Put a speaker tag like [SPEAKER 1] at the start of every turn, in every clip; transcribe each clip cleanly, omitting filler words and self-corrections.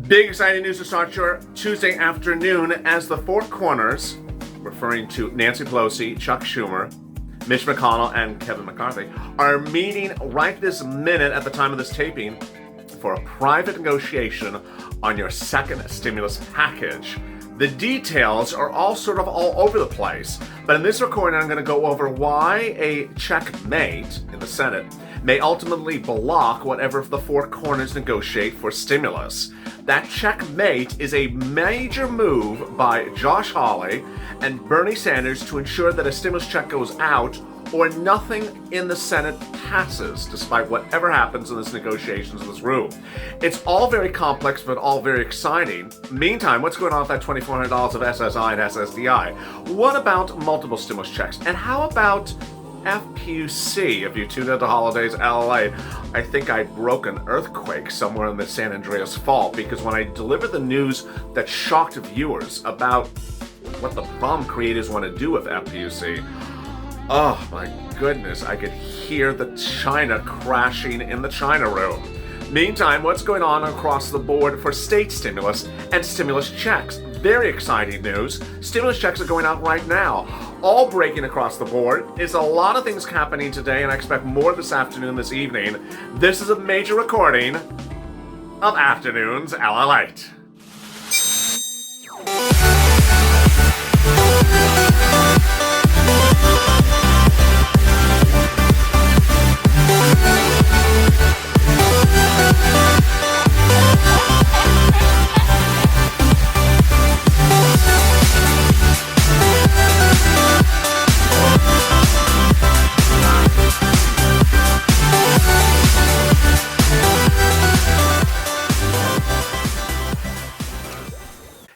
[SPEAKER 1] Big exciting news to start your Tuesday afternoon as the four corners, referring to Nancy Pelosi, Chuck Schumer, Mitch McConnell, and Kevin McCarthy, are meeting right this minute at the time of this taping for a private negotiation on your second stimulus package. The details are all over the place, but in this recording I'm going to go over why a checkmate in the Senate may ultimately block whatever the four corners negotiate for stimulus. That checkmate is a major move by Josh Hawley and Bernie Sanders to ensure that a stimulus check goes out or nothing in the Senate passes, despite whatever happens in this negotiations in this room. It's all very complex, but all very exciting. Meantime, what's going on with that $2,400 of SSI and SSDI? What about multiple stimulus checks? And how about FPUC? If you tuned into Holidays LALATE, I think I broke an earthquake somewhere in the San Andreas Fault, because when I delivered the news that shocked viewers about what the bomb creators want to do with FPUC, oh my goodness, I could hear the China crashing in the China room. Meantime, what's going on across the board for state stimulus and stimulus checks? Very exciting news. Stimulus checks are going out right now. All breaking across the board. There's a lot of things happening today, and I expect more this afternoon, this evening. This is a major recording of Afternoons LALATE.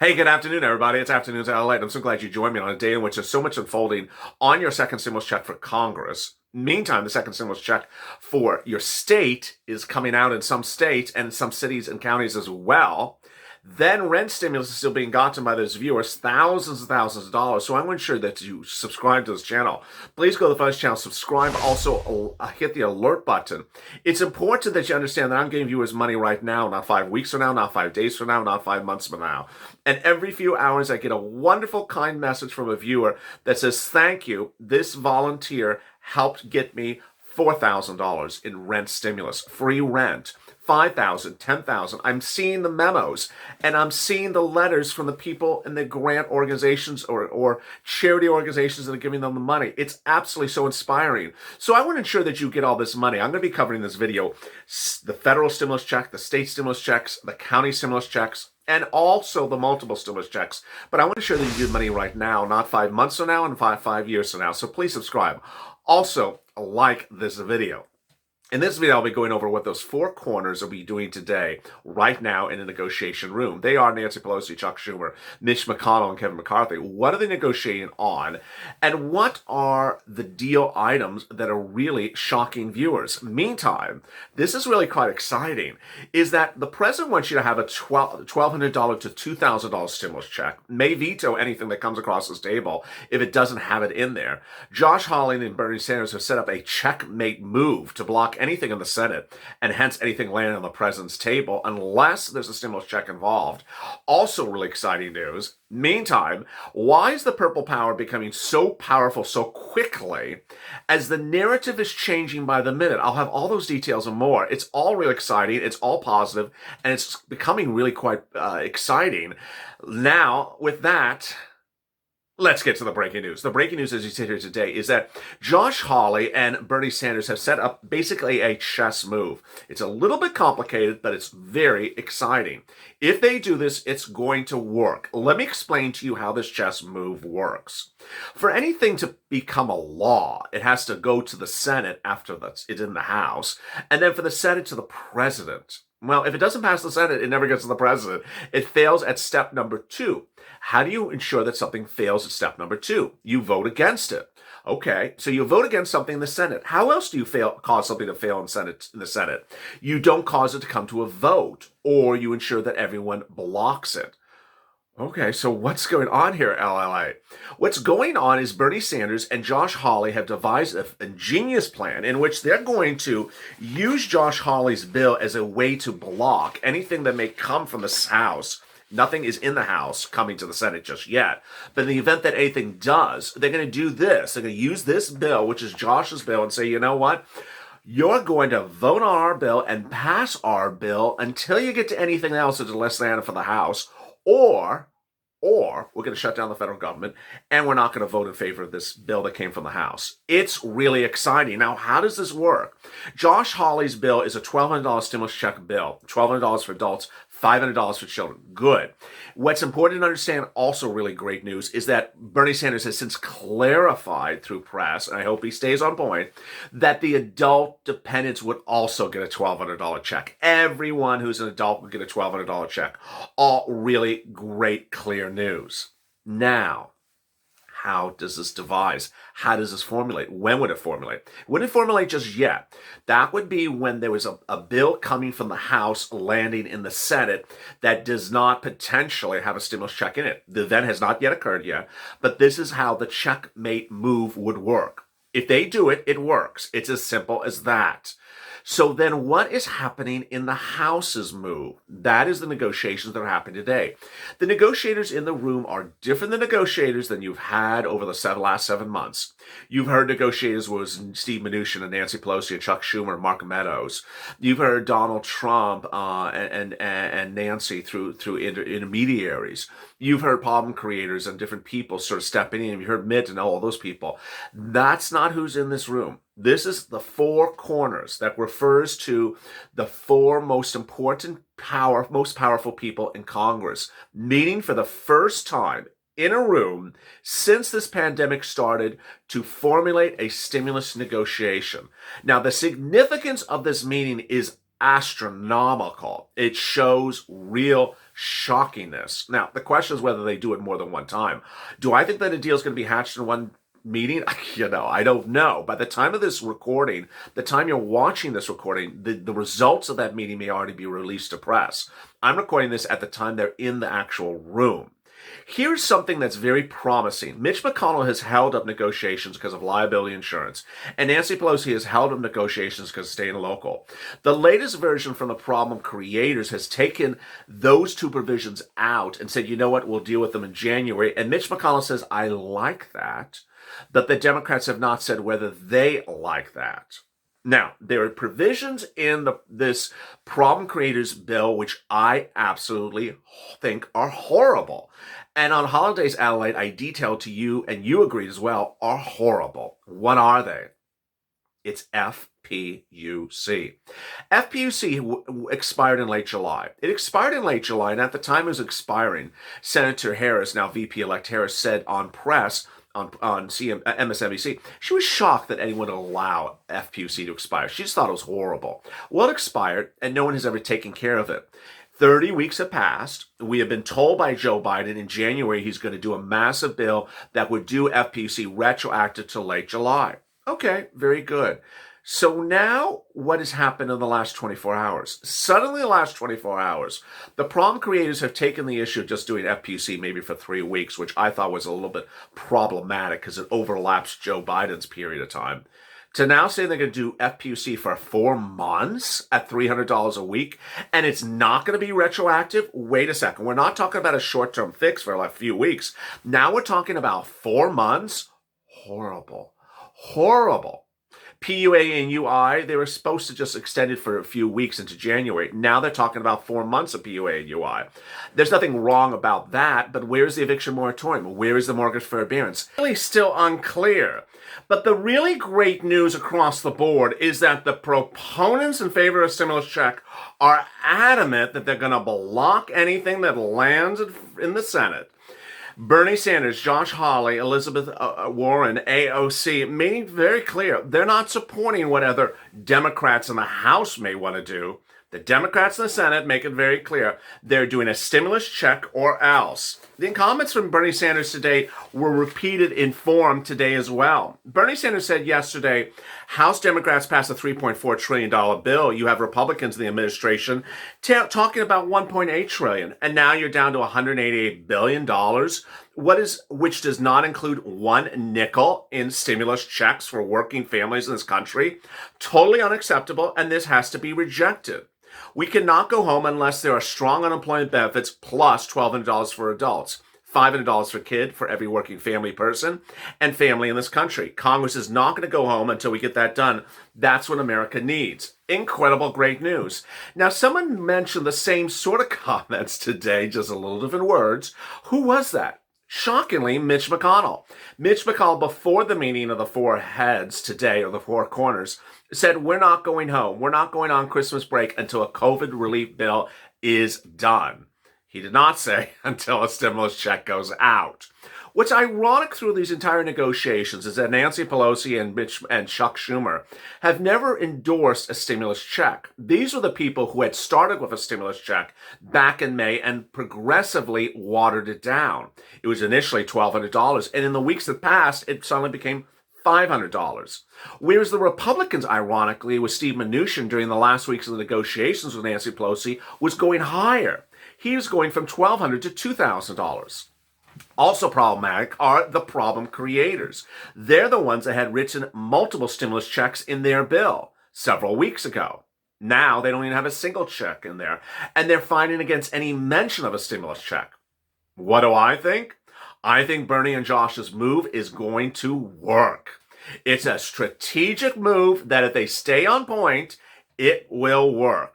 [SPEAKER 1] Hey, good afternoon, everybody. It's Afternoons LALATE. I'm so glad you joined me on a day in which there's so much unfolding on your second stimulus check for Congress. Meantime, the second stimulus check for your state is coming out in some states and in some cities and counties as well. Then rent stimulus is still being gotten by those viewers, thousands and thousands of dollars. So I want to ensure that you subscribe to this channel. Please go to the Fuzz channel, subscribe, also hit the alert button. It's important that you understand that I'm giving viewers money right now, not 5 weeks from now, not 5 days from now, not 5 months from now. And every few hours I get a wonderful, kind message from a viewer that says, thank you, this volunteer helped get me $4,000 in rent stimulus, free rent. $5,000, $10,000. I'm seeing the memos and I'm seeing the letters from the people in the grant organizations or charity organizations that are giving them the money. It's absolutely so inspiring. So I want to ensure that you get all this money. I'm going to be covering this video, the federal stimulus check, the state stimulus checks, the county stimulus checks, and also the multiple stimulus checks. But I want to ensure that you get money right now, not 5 months from now and five years from now. So please subscribe. Also, like this video. In this video, I'll be going over what those four corners will be doing today, right now in a negotiation room. They are Nancy Pelosi, Chuck Schumer, Mitch McConnell, and Kevin McCarthy. What are they negotiating on? And what are the deal items that are really shocking viewers? Meantime, this is really quite exciting, is that the president wants you to have a $1,200 to $2,000 stimulus check, may veto anything that comes across his table if it doesn't have it in there. Josh Hawley and Bernie Sanders have set up a checkmate move to block anything in the Senate, and hence anything landing on the president's table, unless there's a stimulus check involved. Also really exciting news. Meantime, why is the purple power becoming so powerful so quickly as the narrative is changing by the minute? I'll have all those details and more. It's all really exciting. It's all positive, and it's becoming really quite exciting. Now, with that, let's get to the breaking news. The breaking news as you sit here today is that Josh Hawley and Bernie Sanders have set up basically a chess move. It's a little bit complicated, but it's very exciting. If they do this, it's going to work. Let me explain to you how this chess move works. For anything to become a law, it has to go to the Senate after it's in the House, and then for the Senate to the president. Well, if it doesn't pass the Senate, it never gets to the president. It fails at step number 2. How do you ensure that something fails at step number 2? You vote against it. Okay, so you vote against something in the Senate. How else do you cause something to fail in the Senate? You don't cause it to come to a vote, or you ensure that everyone blocks it. Okay, so what's going on here, LLA? What's going on is Bernie Sanders and Josh Hawley have devised a ingenious plan in which they're going to use Josh Hawley's bill as a way to block anything that may come from this House. Nothing is in the House coming to the Senate just yet. But in the event that anything does, they're going to do this. They're going to use this bill, which is Josh's bill, and say, you know what? You're going to vote on our bill and pass our bill until you get to anything else that's less than for the House, or we're going to shut down the federal government and we're not going to vote in favor of this bill that came from the House. It's really exciting. Now, how does this work? Josh Hawley's bill is a $1,200 stimulus check bill, $1,200 for adults, $500 for children. Good. What's important to understand, also really great news, is that Bernie Sanders has since clarified through press, and I hope he stays on point, that the adult dependents would also get a $1,200 check. Everyone who's an adult would get a $1,200 check. All really great, clear news. Now, how does this devise? How does this formulate? When would it formulate? It wouldn't formulate just yet. That would be when there was a bill coming from the House landing in the Senate that does not potentially have a stimulus check in it. The event has not yet occurred yet, but this is how the checkmate move would work. If they do it, it works. It's as simple as that. So then what is happening in the House's move? That is the negotiations that are happening today. The negotiators in the room are different than negotiators than you've had over the last 7 months. You've heard negotiators was Steve Mnuchin and Nancy Pelosi and Chuck Schumer and Mark Meadows. You've heard Donald Trump and Nancy through intermediaries. You've heard problem creators and different people sort of stepping in. You've heard Mitt and all those people. That's not who's in this room. This is the four corners that refers to the four most important, most powerful people in Congress, meeting for the first time in a room since this pandemic started to formulate a stimulus negotiation. Now, the significance of this meeting is astronomical. It shows real shockingness. Now, the question is whether they do it more than one time. Do I think that a deal is going to be hatched in one meeting? I don't know. By the time of this recording, the time you're watching this recording, the results of that meeting may already be released to press. I'm recording this at the time they're in the actual room. Here's something that's very promising. Mitch McConnell has held up negotiations because of liability insurance, and Nancy Pelosi has held up negotiations because of staying local. The latest version from the problem creators has taken those two provisions out and said, you know what, we'll deal with them in January. And Mitch McConnell says, I like that. But the Democrats have not said whether they like that. Now, there are provisions in this problem creators bill which I absolutely think are horrible. And on Holidays Adelaide, I detailed to you, and you agreed as well, are horrible. What are they? It's FPUC. FPUC expired in late July. It expired in late July, and at the time it was expiring, Senator Harris, now VP-elect Harris, said on press, on MSNBC, she was shocked that anyone would allow FPUC to expire. She just thought it was horrible. Well, it expired, and no one has ever taken care of it. 30 weeks have passed. We have been told by Joe Biden in January he's going to do a massive bill that would do FPUC retroactive to late July. Okay, very good. So now what has happened in the last 24 hours? Suddenly, the last 24 hours, the problem creators have taken the issue of just doing FPUC maybe for 3 weeks, which I thought was a little bit problematic because it overlaps Joe Biden's period of time, to now say they're going to do FPUC for 4 months at $300 a week, and it's not going to be retroactive. Wait a second. We're not talking about a short-term fix for a few weeks. Now we're talking about 4 months. Horrible. Horrible. PUA and UI, they were supposed to just extend it for a few weeks into January. Now they're talking about 4 months of PUA and UI. There's nothing wrong about that, but where's the eviction moratorium? Where is the mortgage forbearance? Really still unclear. But the really great news across the board is that the proponents in favor of stimulus check are adamant that they're going to block anything that lands in the Senate. Bernie Sanders, Josh Hawley, Elizabeth Warren, AOC, made very clear they're not supporting what other Democrats in the House may want to do. The Democrats in the Senate make it very clear they're doing a stimulus check or else. The comments from Bernie Sanders today were repeated in form today as well. Bernie Sanders said yesterday, House Democrats passed a $3.4 trillion bill. You have Republicans in the administration talking about $1.8 trillion, and now you're down to $188 billion. Which does not include one nickel in stimulus checks for working families in this country. Totally unacceptable, and this has to be rejected. We cannot go home unless there are strong unemployment benefits plus $1,200 for adults, $500 for kid for every working family person and family in this country. Congress is not going to go home until we get that done. That's what America needs. Incredible, great news. Now, someone mentioned the same sort of comments today, just a little different words. Who was that? Shockingly, Mitch McConnell. Mitch McConnell, before the meeting of the four heads today, or the four corners, said, we're not going home. We're not going on Christmas break until a COVID relief bill is done. He did not say until a stimulus check goes out. What's ironic through these entire negotiations is that Nancy Pelosi and Chuck Schumer have never endorsed a stimulus check. These are the people who had started with a stimulus check back in May and progressively watered it down. It was initially $1,200, and in the weeks that passed, it suddenly became $500. Whereas the Republicans, ironically, with Steve Mnuchin during the last weeks of the negotiations with Nancy Pelosi, was going higher. He was going from $1,200 to $2,000. Also problematic are the problem creators. They're the ones that had written multiple stimulus checks in their bill several weeks ago. Now they don't even have a single check in there, and they're fighting against any mention of a stimulus check. What do I think? I think Bernie and Josh's move is going to work. It's a strategic move that if they stay on point, it will work.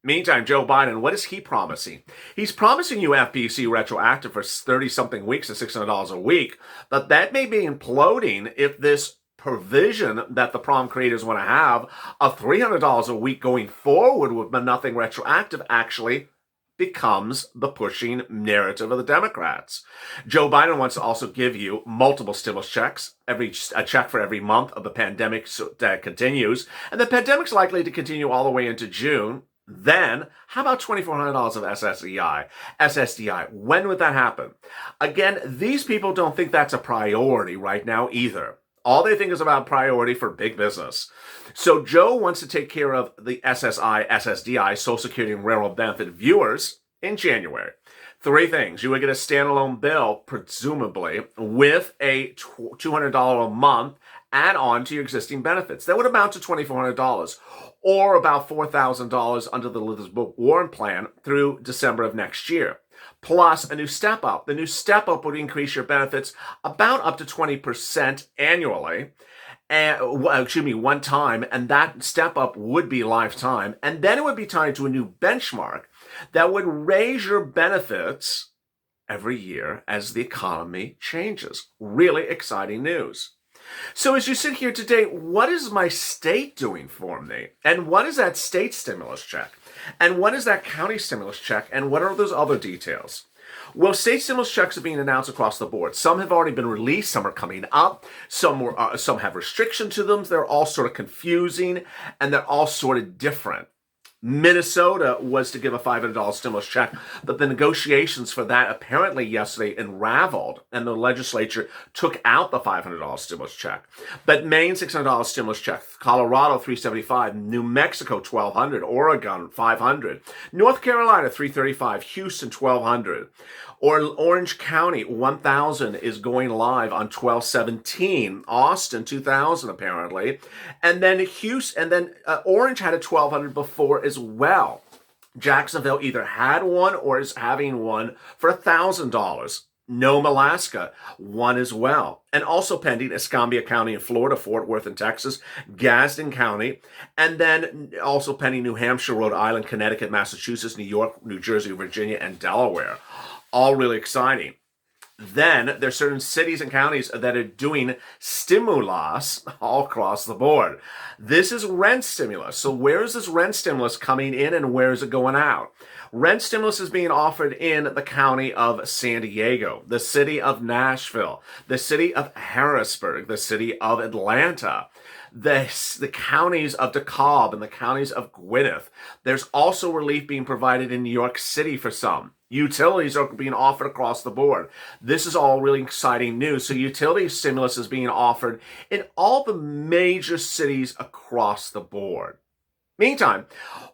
[SPEAKER 1] Meantime, Joe Biden, what is he promising? He's promising you FPUC retroactive for 30-something weeks at $600 a week, but that may be imploding if this provision that the problem creators want to have of $300 a week going forward with nothing retroactive actually becomes the pushing narrative of the Democrats. Joe Biden wants to also give you multiple stimulus checks, a check for every month of the pandemic that continues, and the pandemic's likely to continue all the way into June. Then, how about $2,400 of SSDI? When would that happen? Again, these people don't think that's a priority right now either. All they think is about priority for big business. So Joe wants to take care of the SSDI, Social Security and Railroad Benefit viewers, in January. Three things. You would get a standalone bill, presumably, with a $200 a month add-on to your existing benefits. That would amount to $2,400, or about $4,000 under the Elizabeth Warren plan through December of next year. Plus a new step-up. The new step-up would increase your benefits about up to 20% annually. One time, and that step-up would be lifetime. And then it would be tied to a new benchmark that would raise your benefits every year as the economy changes. Really exciting news. So as you sit here today, what is my state doing for me? And what is that state stimulus check? And what is that county stimulus check? And what are those other details? Well, state stimulus checks are being announced across the board. Some have already been released. Some are coming up. Some have restriction to them. They're all sort of confusing, and they're all sort of different. Minnesota was to give a $500 stimulus check, but the negotiations for that apparently yesterday unraveled, and the legislature took out the $500 stimulus check. But Maine, $600 stimulus check, Colorado, $375, New Mexico, $1,200, Oregon, $500, North Carolina, $335, Houston, $1,200. Or Orange County, 1,000 is going live on 12/17. Austin, 2,000 apparently, and then Orange had a 1,200 before as well. Jacksonville either had one or is having one for $1,000. Nome, Alaska, one as well. And also pending Escambia County in Florida, Fort Worth in Texas, Gadsden County, and then also pending New Hampshire, Rhode Island, Connecticut, Massachusetts, New York, New Jersey, Virginia, and Delaware. All really exciting. Then there's certain cities and counties that are doing stimulus all across the board. This is rent stimulus. So where is this rent stimulus coming in and where is it going out? Rent stimulus is being offered in the county of San Diego, the city of Nashville, the city of Harrisburg, the city of Atlanta, the counties of DeKalb and the counties of Gwinnett. There's also relief being provided in New York City for some. Utilities are being offered across the board. This is all really exciting news. So utility stimulus is being offered in all the major cities across the board. Meantime,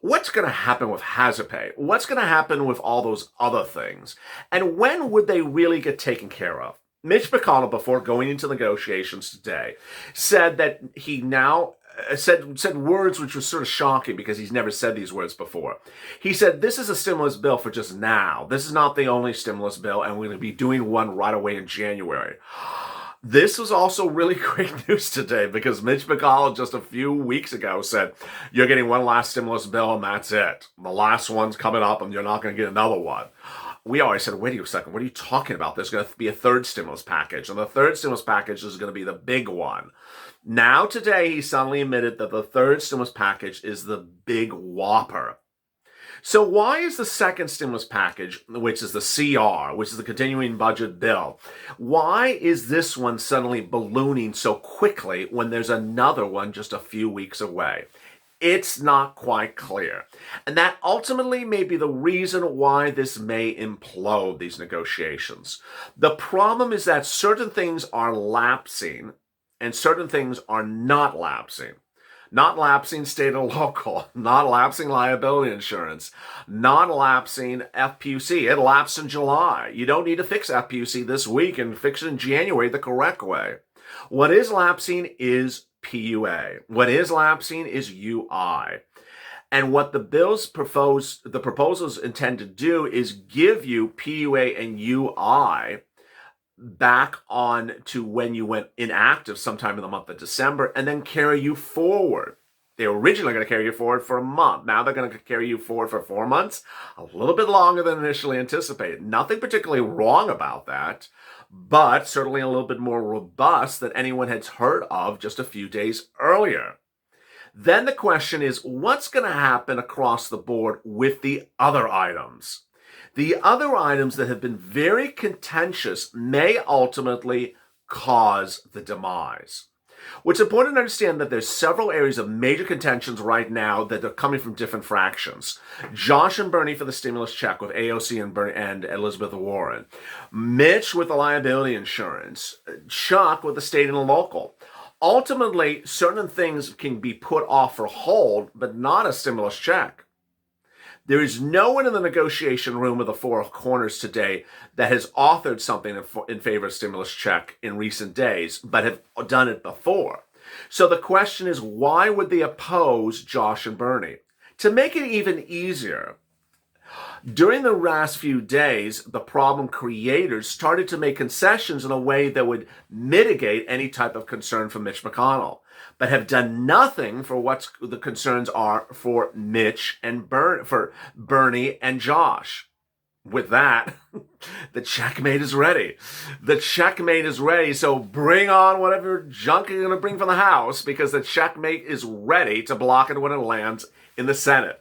[SPEAKER 1] what's going to happen with hazard pay? What's going to happen with all those other things? And when would they really get taken care of? Mitch McConnell, before going into negotiations today, said that he now said words which were sort of shocking because he's never said these words before. He said, this is a stimulus bill for just now. This is not the only stimulus bill, and we're going to be doing one right away in January. This was also really great news today because Mitch McConnell just a few weeks ago said, you're getting one last stimulus bill and that's it. The last one's coming up and you're not going to get another one. We always said, wait a second, what are you talking about? There's going to be a third stimulus package, and the third stimulus package is going to be the big one. Now today, he suddenly admitted that the third stimulus package is the big whopper. So why is the second stimulus package, which is the CR, which is the continuing budget bill, why is this one suddenly ballooning so quickly when there's another one just a few weeks away? It's not quite clear. And that ultimately may be the reason why this may implode, these negotiations. The problem is that certain things are lapsing and certain things are not lapsing. Not lapsing state or local, not lapsing liability insurance, not lapsing FPUC. It lapsed in July. You don't need to fix FPUC this week and fix it in January the correct way. What is lapsing is PUA. What is lapsing is UI. And what the proposals intend to do is give you PUA and UI back on to when you went inactive sometime in the month of December and then carry you forward. They were originally going to carry you forward for a month. Now they're going to carry you forward for 4 months, a little bit longer than initially anticipated. Nothing particularly wrong about that, but certainly a little bit more robust than anyone had heard of just a few days earlier. Then the question is, what's going to happen across the board with the other items? The other items that have been very contentious may ultimately cause the demise. It's important to understand that there's several areas of major contentions right now that are coming from different fractions. Josh and Bernie for the stimulus check with AOC and Elizabeth Warren. Mitch with the liability insurance. Chuck with the state and the local. Ultimately, certain things can be put off or hold, but not a stimulus check. There is no one in the negotiation room of the four corners today that has authored something in favor of stimulus check in recent days, but have done it before. So the question is, why would they oppose Josh and Bernie? To make it even easier, during the last few days, the problem creators started to make concessions in a way that would mitigate any type of concern for Mitch McConnell, but have done nothing for what the concerns are for Mitch and Bernie and Josh. With that, the checkmate is ready. The checkmate is ready, so bring on whatever junk you're going to bring from the House, because the checkmate is ready to block it when it lands in the Senate.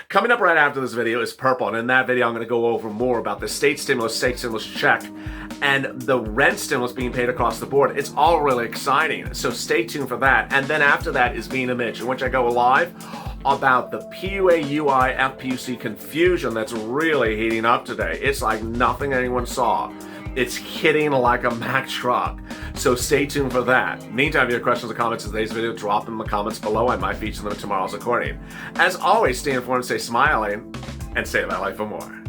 [SPEAKER 1] Coming up right after this video is Purple, and in that video I'm going to go over more about the state stimulus check, and the rent stimulus being paid across the board. It's all really exciting, so stay tuned for that. And then after that is Being a Mitch, in which I go live about the PUA, UI, FPUC confusion that's really heating up today. It's like nothing anyone saw. It's hitting like a Mack truck. So stay tuned for that. Meantime, if you have questions or comments in today's video, drop them in the comments below. I might feature them in tomorrow's recording. As always, stay informed, stay smiling, and stay that life for more.